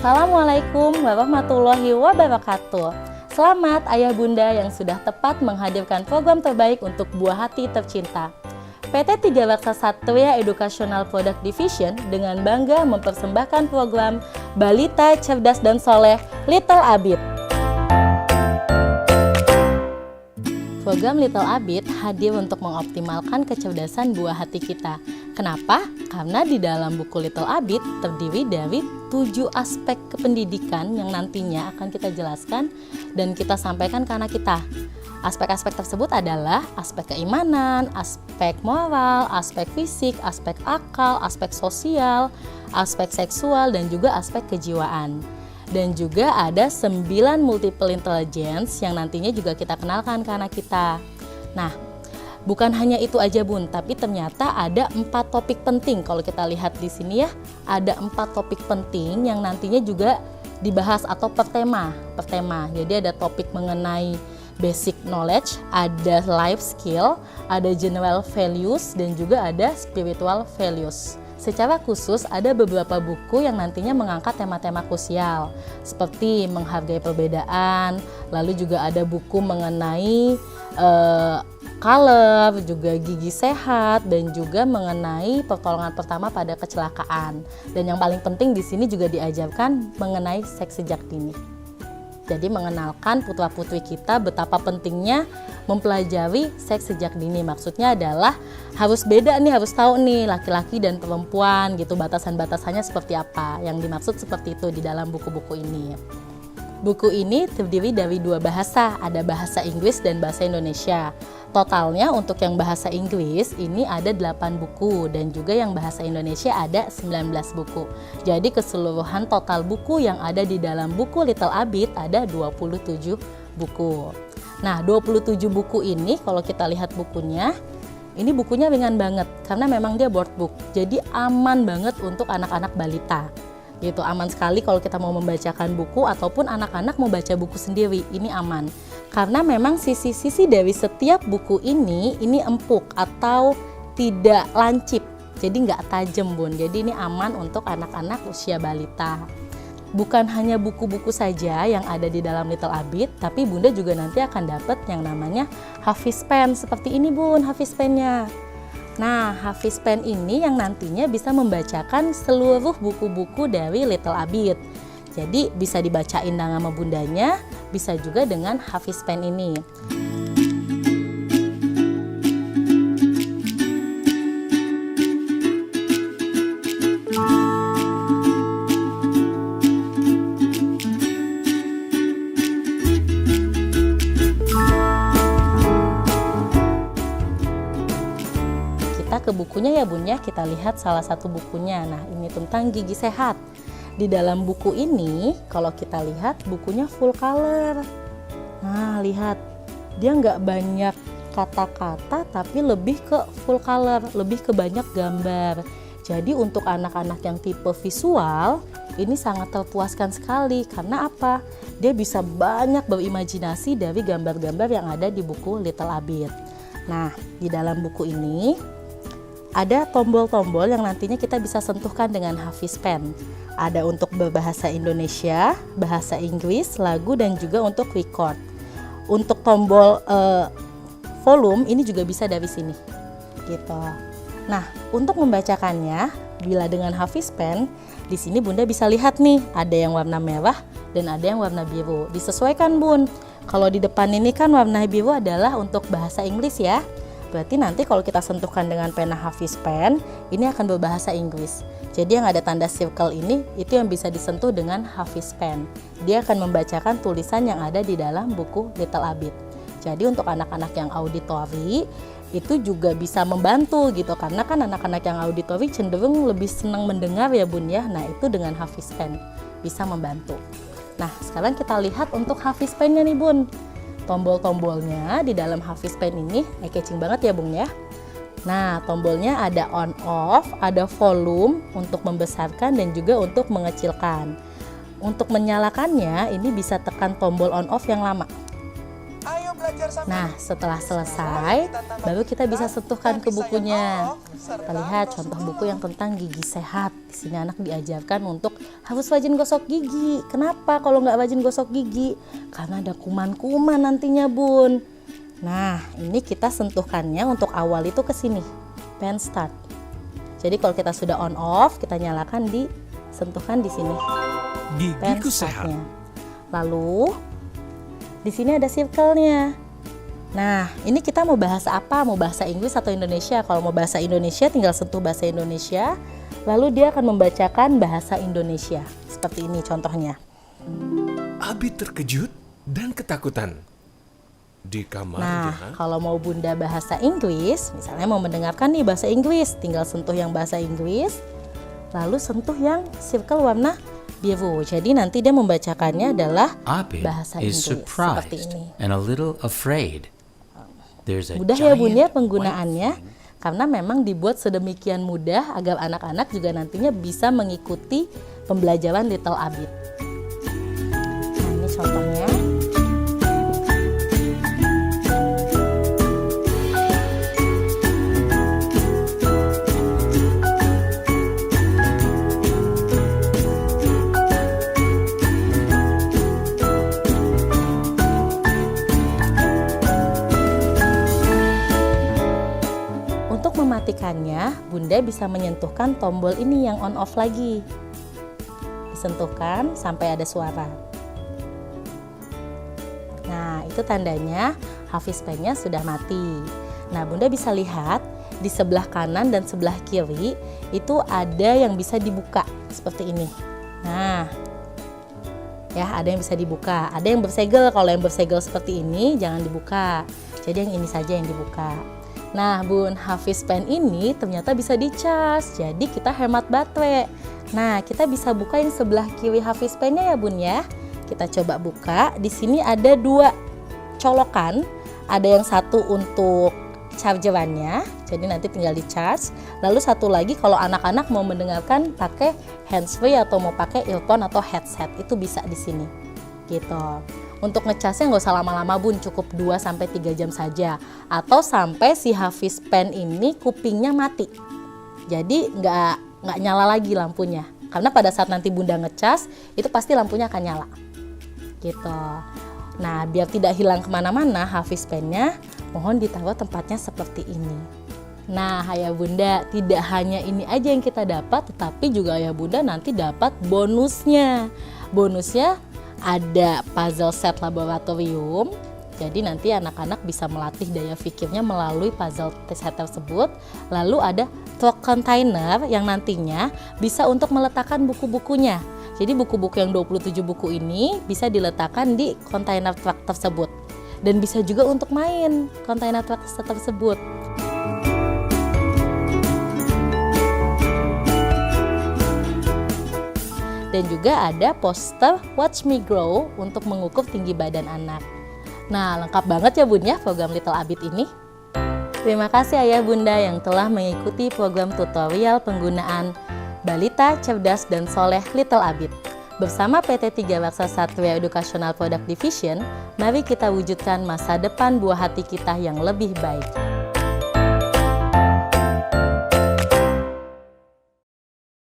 Assalamualaikum warahmatullahi wabarakatuh. Selamat ayah bunda yang sudah tepat menghadirkan program terbaik untuk buah hati tercinta. PT Tiga Raksa Satria Educational Product Division dengan bangga mempersembahkan program Balita Cerdas dan Soleh Little Abid. Program Little Abid hadir untuk mengoptimalkan kecerdasan buah hati kita. Kenapa? Karena di dalam buku Little Abid terdiri dari 7 aspek kependidikan yang nantinya akan kita jelaskan dan kita sampaikan ke anak kita. Aspek-aspek tersebut adalah aspek keimanan, aspek moral, aspek fisik, aspek akal, aspek sosial, aspek seksual, dan juga aspek kejiwaan. Dan juga ada 9 multiple intelligence yang nantinya juga kita kenalkan ke anak kita. Nah, bukan hanya itu aja bun, tapi ternyata ada 4 topik penting. Kalau kita lihat di sini ya, ada 4 topik penting yang nantinya juga dibahas atau per tema. Jadi ada topik mengenai basic knowledge, ada life skill, ada general values, dan juga ada spiritual values. Secara khusus ada beberapa buku yang nantinya mengangkat tema-tema krusial seperti menghargai perbedaan, lalu juga ada buku mengenai color, juga gigi sehat, dan juga mengenai pertolongan pertama pada kecelakaan. Dan yang paling penting di sini juga diajarkan mengenai seks sejak dini. Jadi mengenalkan putra-putri kita betapa pentingnya mempelajari seks sejak dini. Maksudnya adalah harus beda nih, harus tahu nih laki-laki dan perempuan gitu, batasan-batasannya seperti apa. Yang dimaksud seperti itu di dalam buku-buku ini. Buku ini terdiri dari 2 bahasa, ada bahasa Inggris dan bahasa Indonesia. Totalnya untuk yang bahasa Inggris ini ada 8 buku dan juga yang bahasa Indonesia ada 19 buku. Jadi keseluruhan total buku yang ada di dalam buku Little Abid ada 27 buku. Nah, 27 buku ini kalau kita lihat bukunya, ini bukunya ringan banget karena memang dia board book. Jadi aman banget untuk anak-anak balita. Gitu, aman sekali kalau kita mau membacakan buku ataupun anak-anak mau baca buku sendiri, ini aman. Karena memang sisi-sisi dari setiap buku ini empuk atau tidak lancip, jadi nggak tajam bun. Jadi ini aman untuk anak-anak usia balita. Bukan hanya buku-buku saja yang ada di dalam Little Abid, tapi bunda juga nanti akan dapat yang namanya Hafiz Pen. Seperti ini bun, Hafiz Pennya. Nah, Hafiz Pen ini yang nantinya bisa membacakan seluruh buku-buku dari Little Abid. Jadi bisa dibacain dengan nama bundanya, bisa juga dengan Hafiz Pen ini. Ke bukunya ya bun ya, kita lihat salah satu bukunya. Nah, ini tentang gigi sehat. Di dalam buku ini kalau kita lihat bukunya full color. Nah, lihat dia nggak banyak kata-kata tapi lebih ke full color, lebih ke banyak gambar. Jadi untuk anak-anak yang tipe visual ini sangat terpuaskan sekali. Karena apa? Dia bisa banyak berimajinasi dari gambar-gambar yang ada di buku Little Abid. Nah, di dalam buku ini ada tombol-tombol yang nantinya kita bisa sentuhkan dengan Hafiz Pen. Ada untuk berbahasa Indonesia, bahasa Inggris, lagu, dan juga untuk record. Untuk tombol volume ini juga bisa dari sini. Gitu. Nah, untuk membacakannya, bila dengan Hafiz Pen, di sini bunda bisa lihat nih, ada yang warna merah dan ada yang warna biru. Disesuaikan bun. Kalau di depan ini kan warna biru adalah untuk bahasa Inggris ya. Berarti nanti kalau kita sentuhkan dengan pena Hafiz Pen, ini akan berbahasa Inggris. Jadi yang ada tanda circle ini, itu yang bisa disentuh dengan Hafiz Pen. Dia akan membacakan tulisan yang ada di dalam buku Little Abid. Jadi untuk anak-anak yang auditori, itu juga bisa membantu gitu. Karena kan anak-anak yang auditori cenderung lebih senang mendengar ya bun ya. Nah itu dengan Hafiz Pen bisa membantu. Nah sekarang kita lihat untuk Hafiz Pennya nih bun. Tombol-tombolnya di dalam Hafiz Pen ini eye-catching banget ya bung ya. Nah tombolnya ada on off, ada volume untuk membesarkan dan juga untuk mengecilkan. Untuk menyalakannya ini bisa tekan tombol on off yang lama. Ayo belajar Nah, setelah selesai, baru kita bisa sentuhkan ke bukunya. Kita lihat contoh buku yang tentang gigi sehat. Di sini anak diajarkan untuk harus rajin gosok gigi. Kenapa kalau nggak rajin gosok gigi? Karena ada kuman-kuman nantinya, Bun. Nah, ini kita sentuhkannya untuk awal itu ke sini, pen start. Jadi kalau kita sudah on off, kita nyalakan sentuhkan di sini. Pen Gigiku sehat. startnya. Lalu di sini ada circle-nya. Nah, ini kita mau bahasa apa? Mau bahasa Inggris atau Indonesia? Kalau mau bahasa Indonesia, tinggal sentuh bahasa Indonesia. Lalu dia akan membacakan bahasa Indonesia. Seperti ini contohnya. Abi terkejut dan ketakutan. Di Nah, kamarnya, kalau mau Bunda bahasa Inggris, misalnya mau mendengarkan nih bahasa Inggris, tinggal sentuh yang bahasa Inggris, lalu sentuh yang circle warna biru. Jadi nanti dia membacakannya adalah Abid bahasa is Inggris. Seperti surprised ini. and a little afraid. There's a Mudah ya Bun ya giant penggunaannya, white thing. karena memang dibuat sedemikian mudah agar anak-anak juga nantinya bisa mengikuti pembelajaran Little Abid. Nah, ini contohnya. Untuk mematikannya, Bunda bisa menyentuhkan tombol ini yang on off lagi. Disentuhkan sampai ada suara. Nah, itu tandanya Hafiz Pen-nya sudah mati. Nah, Bunda bisa lihat di sebelah kanan dan sebelah kiri itu ada yang bisa dibuka seperti ini. Nah, ya ada yang bisa dibuka, ada yang bersegel. Kalau yang bersegel seperti ini jangan dibuka. Jadi yang ini saja yang dibuka. Nah, Bun, Hafiz Pen ini ternyata bisa dicas, jadi kita hemat baterai. Nah, kita bisa buka yang sebelah kiri Hafiz Pen-nya ya, Bun ya. Kita coba buka. Di sini ada 2 colokan. Ada yang satu untuk chargerannya, jadi nanti tinggal di-charge. Lalu satu lagi kalau anak-anak mau mendengarkan pakai handsfree atau mau pakai earphone atau headset, itu bisa di sini. Gitu. Untuk ngecasnya nggak usah lama-lama Bun, cukup 2-3 jam saja. Atau sampai si Hafiz Pen ini kupingnya mati. Jadi nggak nyala lagi lampunya. Karena pada saat nanti Bunda ngecas, itu pasti lampunya akan nyala. Gitu. Nah, biar tidak hilang kemana-mana Hafiz Pen-nya, mohon ditaruh tempatnya seperti ini. Nah, Ayah Bunda, tidak hanya ini aja yang kita dapat, tetapi juga Ayah Bunda nanti dapat bonusnya. Bonusnya ada puzzle set laboratorium, jadi nanti anak-anak bisa melatih daya pikirnya melalui puzzle set tersebut. Lalu ada truk container yang nantinya bisa untuk meletakkan buku-bukunya. Jadi buku-buku yang 27 buku ini bisa diletakkan di kontainer truk tersebut. Dan bisa juga untuk main kontainer truk tersebut. Dan juga ada poster Watch Me Grow untuk mengukur tinggi badan anak. Nah, lengkap banget ya Bun ya program Little Abid ini. Terima kasih Ayah Bunda yang telah mengikuti program tutorial penggunaan Balita Cerdas dan Soleh Little Abid. Bersama PT 3 Raksa Satria Educational Product Division, mari kita wujudkan masa depan buah hati kita yang lebih baik.